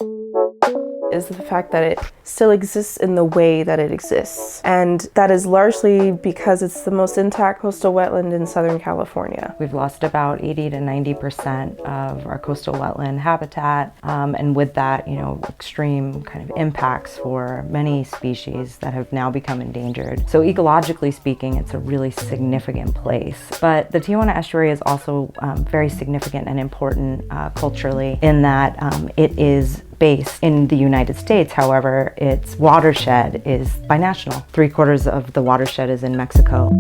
is the fact that it still exists in the way that it exists. And that is largely because it's the most intact coastal wetland in Southern California. We've lost about 80 to 90% of our coastal wetland habitat, and with that, extreme kind of impacts for many species that have now become endangered. So ecologically speaking, it's a really significant place. But the Tijuana Estuary is also very significant and important culturally in that it is based in the United States. However, its watershed is binational. 3/4 of the watershed is in Mexico.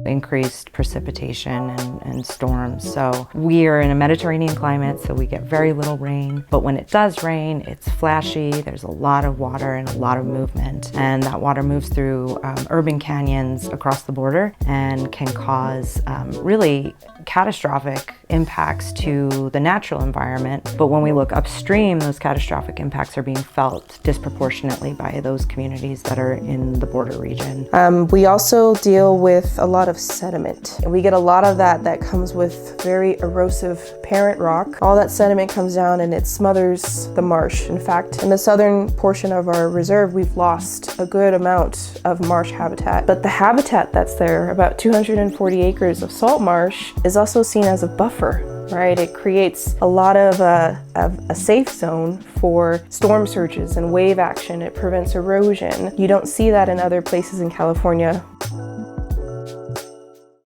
Increased precipitation and storms. So we are in a Mediterranean climate, so we get very little rain. But when it does rain, it's flashy, there's a lot of water and a lot of movement. And that water moves through urban canyons across the border and can cause really catastrophic impacts to the natural environment. But when we look upstream, those catastrophic impacts are being felt disproportionately by those communities that are in the border region. We also deal with a lot of sediment. And we get a lot of that comes with very erosive parent rock. All that sediment comes down and it smothers the marsh. In fact, in the southern portion of our reserve, we've lost a good amount of marsh habitat. But the habitat that's there, about 240 acres of salt marsh, is also seen as a buffer, right? It creates a lot of a safe zone for storm surges and wave action. It prevents erosion. You don't see that in other places in California